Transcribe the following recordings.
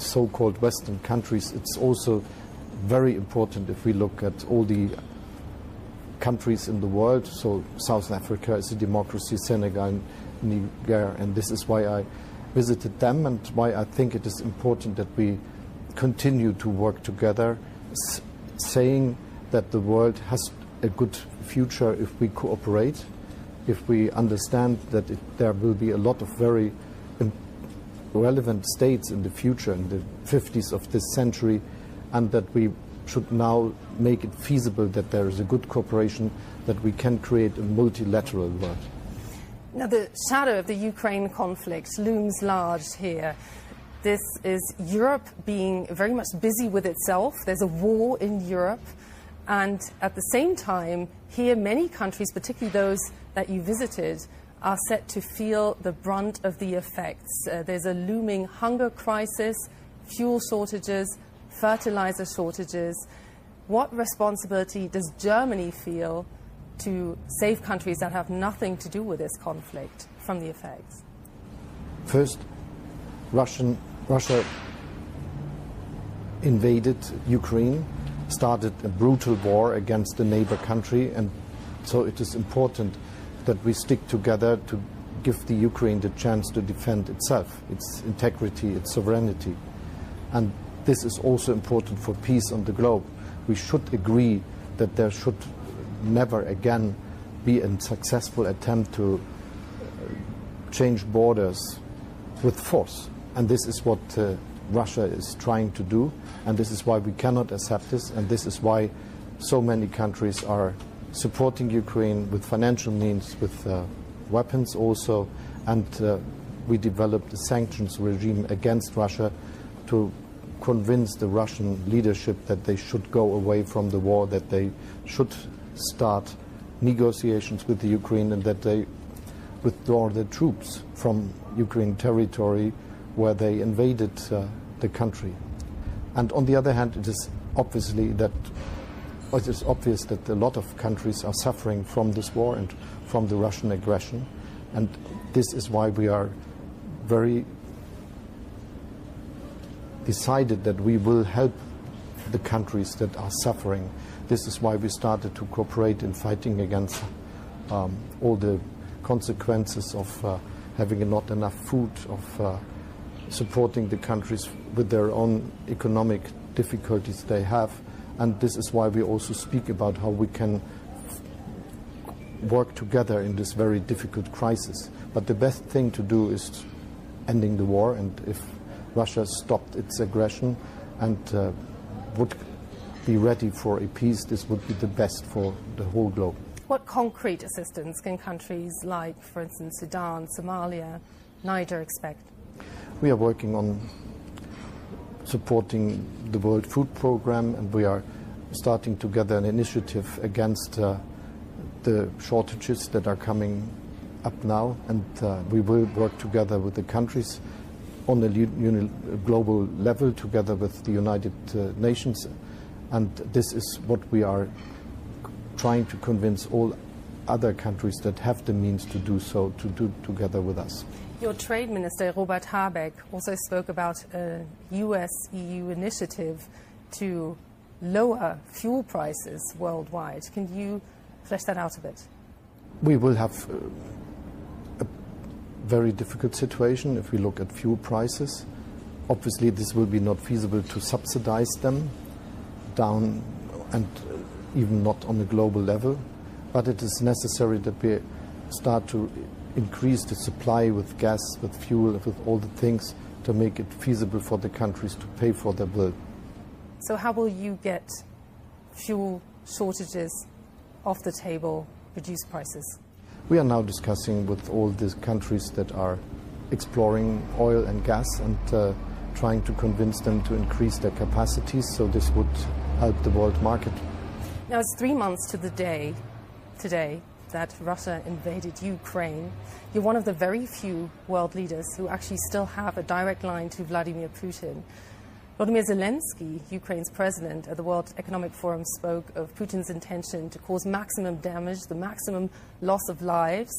the so-called Western countries, it's also very important if we look at all the countries in the world. So South Africa is a democracy, Senegal, Niger, and this is why I visited them and why I think it is important that we continue to work together, saying that the world has a good future if we cooperate, if we understand that there will be a lot of very relevant states in the future, in the 50s of this century, and that we should now make it feasible that there is a good cooperation, that we can create a multilateral world. Now, the shadow of the Ukraine conflict looms large here. This is Europe being very much busy with itself. There's a war in Europe. And at the same time, here many countries, particularly those that you visited, are set to feel the brunt of the effects. There's a looming hunger crisis, fuel shortages, fertilizer shortages. What responsibility does Germany feel to save countries that have nothing to do with this conflict from the effects? First, Russia invaded Ukraine, started a brutal war against the neighbor country, and so it is important that we stick together to give the Ukraine the chance to defend itself, its integrity, its sovereignty. And this is also important for peace on the globe. We should agree that there should never again be a successful attempt to change borders with force. And this is what Russia is trying to do, and this is why we cannot accept this, and this is why so many countries are supporting Ukraine with financial means, with weapons also, and we developed a sanctions regime against Russia to convince the Russian leadership that they should go away from the war, that they should start negotiations with the Ukraine, and that they withdraw the troops from Ukraine territory where they invaded the country. And on the other hand, it is obvious that a lot of countries are suffering from this war and from the Russian aggression, and this is why we are very decided that we will help the countries that are suffering. This is why we started to cooperate in fighting against all the consequences of having not enough food, of supporting the countries with their own economic difficulties they have. And this is why we also speak about how we can work together in this very difficult crisis. But the best thing to do is ending the war, and if Russia stopped its aggression and would be ready for a peace, this would be the best for the whole globe. What concrete assistance can countries like, for instance, Sudan, Somalia, Niger expect? We are working on supporting the World Food Programme, and we are starting together an initiative against the shortages that are coming up now, and we will work together with the countries on a global level together with the United Nations, and this is what we are trying to convince all other countries that have the means to do so to do together with us. Your Trade Minister, Robert Habeck, also spoke about a US-EU initiative to lower fuel prices worldwide. Can you flesh that out a bit? We will have a very difficult situation if we look at fuel prices. Obviously, this will be not feasible to subsidize them down, and even not on a global level. But it is necessary that we start to increase the supply with gas, with fuel, with all the things to make it feasible for the countries to pay for their bill. So how will you get fuel shortages off the table, reduce prices? We are now discussing with all these countries that are exploring oil and gas and trying to convince them to increase their capacities, so this would help the world market. Now it's 3 months to the day today that Russia invaded Ukraine. You're one of the very few world leaders who actually still have a direct line to Vladimir Putin. Volodymyr Zelensky, Ukraine's president, at the World Economic Forum spoke of Putin's intention to cause maximum damage, the maximum loss of lives.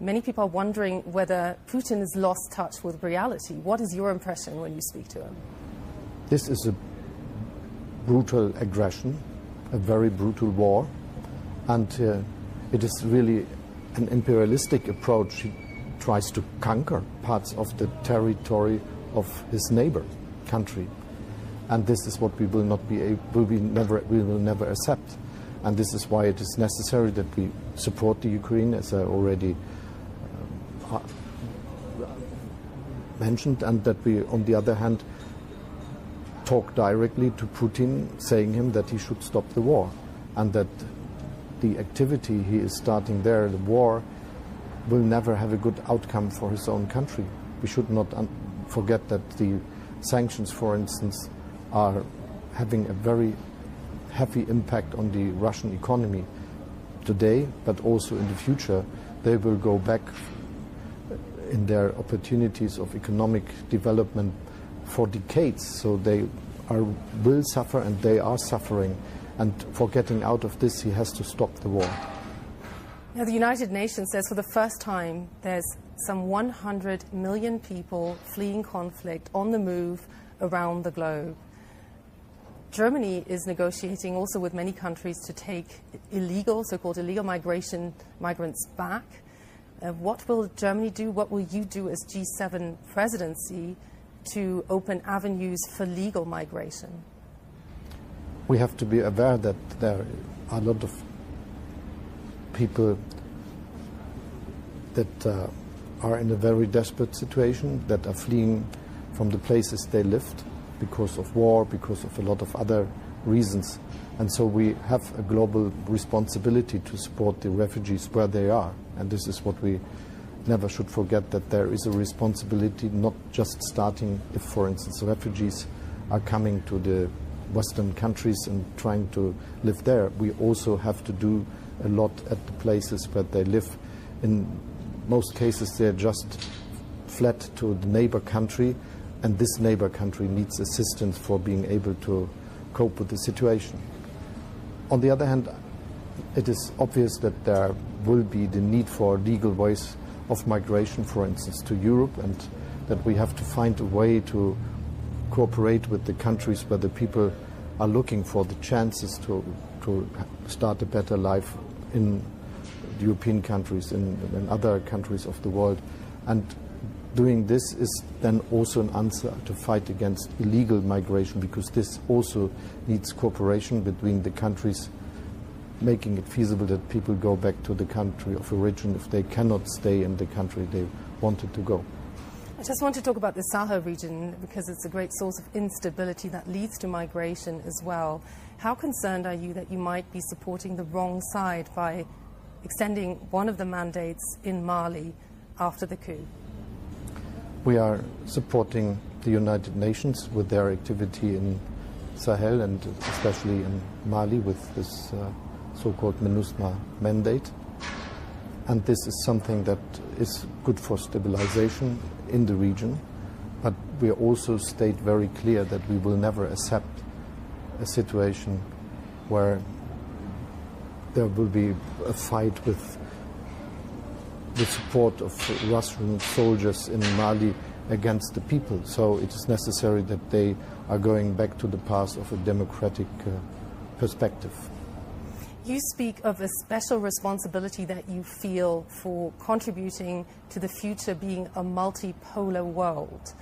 Many people are wondering whether Putin has lost touch with reality. What is your impression when you speak to him? This is a brutal aggression, a very brutal war, and it is really an imperialistic approach. He tries to conquer parts of the territory of his neighbor country, and this is what we will not be able, we will never accept. And this is why it is necessary that we support the Ukraine, as I already mentioned, and that we, on the other hand, talk directly to Putin, saying him that he should stop the war, and that the activity he is starting there, the war, will never have a good outcome for his own country. We should not forget that the sanctions, for instance, are having a very heavy impact on the Russian economy today, but also in the future. They will go back in their opportunities of economic development for decades, so they will suffer, and they are suffering. And for getting out of this, he has to stop the war. Now, the United Nations says for the first time there's some 100 million people fleeing conflict on the move around the globe. Germany is negotiating also with many countries to take so-called illegal migrants back. What will Germany do? What will you do as G7 presidency to open avenues for legal migration? We have to be aware that there are a lot of people that are in a very desperate situation, that are fleeing from the places they lived because of war, because of a lot of other reasons. And so we have a global responsibility to support the refugees where they are. And this is what we never should forget, that there is a responsibility, not just starting if, for instance, refugees are coming to the Western countries and trying to live there. We also have to do a lot at the places where they live. In most cases, they're just fled to the neighbor country, and this neighbor country needs assistance for being able to cope with the situation. On the other hand, it is obvious that there will be the need for legal ways of migration, for instance, to Europe, and that we have to find a way to cooperate with the countries where the people are looking for the chances to start a better life in European countries, in other countries of the world. And doing this is then also an answer to fight against illegal migration, because this also needs cooperation between the countries, making it feasible that people go back to the country of origin if they cannot stay in the country they wanted to go. I just want to talk about the Sahel region, because it's a great source of instability that leads to migration as well. How concerned are you that you might be supporting the wrong side by extending one of the mandates in Mali after the coup? We are supporting the United Nations with their activity in Sahel, and especially in Mali with this so-called MINUSMA mandate. And this is something that is good for stabilization in the region, but we also state very clear that we will never accept a situation where there will be a fight with the support of Russian soldiers in Mali against the people. So it is necessary that they are going back to the path of a democratic perspective. You speak of a special responsibility that you feel for contributing to the future being a multipolar world.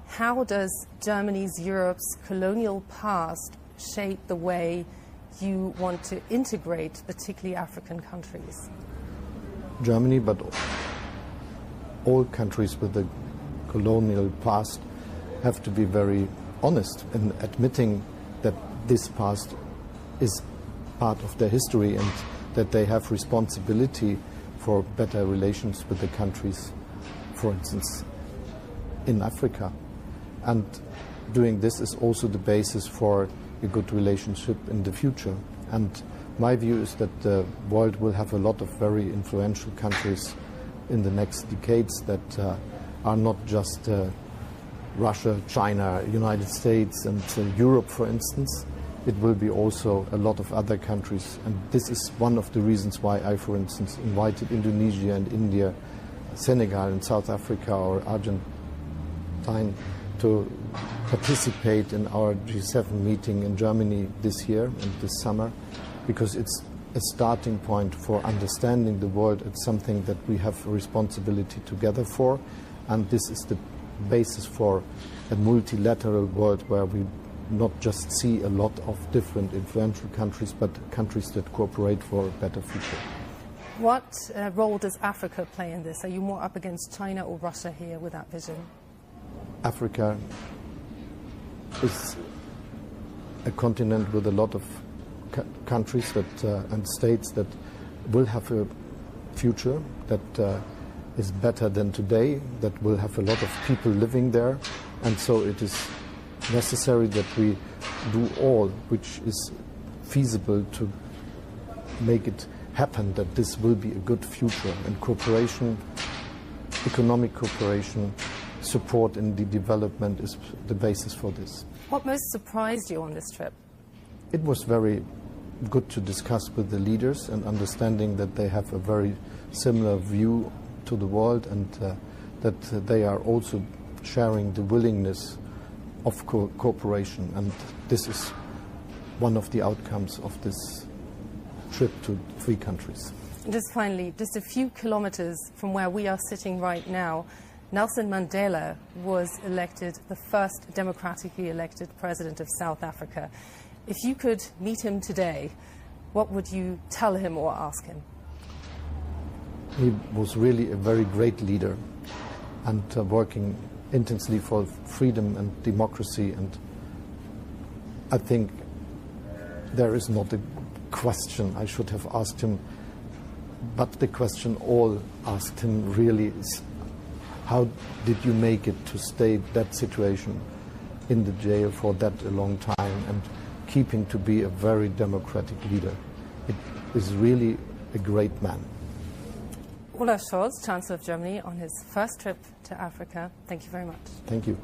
How does Germany's, Europe's colonial past shape the way you want to integrate particularly African countries? Germany, but all countries with a colonial past, have to be very honest in admitting that this past is part of their history, and that they have responsibility for better relations with the countries, for instance, in Africa. And doing this is also the basis for a good relationship in the future. And my view is that the world will have a lot of very influential countries in the next decades that are not just Russia, China, United States and Europe, for instance. It will be also a lot of other countries. And this is one of the reasons why I, for instance, invited Indonesia and India, Senegal and South Africa or Argentina to participate in our G7 meeting in Germany this year and this summer, because it's a starting point for understanding the world. It's something that we have a responsibility together for, and this is the basis for a multilateral world where we not just see a lot of different influential countries, but countries that cooperate for a better future. What role does Africa play in this? Are you more up against China or Russia here with that vision? Africa is a continent with a lot of countries that, and states that will have a future that is better than today, that will have a lot of people living there, and so it is necessary that we do all which is feasible to make it happen, that this will be a good future, and cooperation, economic cooperation, support in the development is the basis for this. What most surprised you on this trip? It was very good to discuss with the leaders and understanding that they have a very similar view to the world, and that they are also sharing the willingness of cooperation, and this is one of the outcomes of this trip to 3 countries. Just finally, just a few kilometers from where we are sitting right now, Nelson Mandela was elected the first democratically elected president of South Africa. If you could meet him today, what would you tell him or ask him? He was really a very great leader, and working intensely for freedom and democracy, and I think there is not a question I should have asked him, but the question all asked him really is, how did you make it to stay that situation in the jail for that a long time and keeping to be a very democratic leader? It is really a great man. Olaf Scholz, Chancellor of Germany, on his first trip to Africa. Thank you very much. Thank you.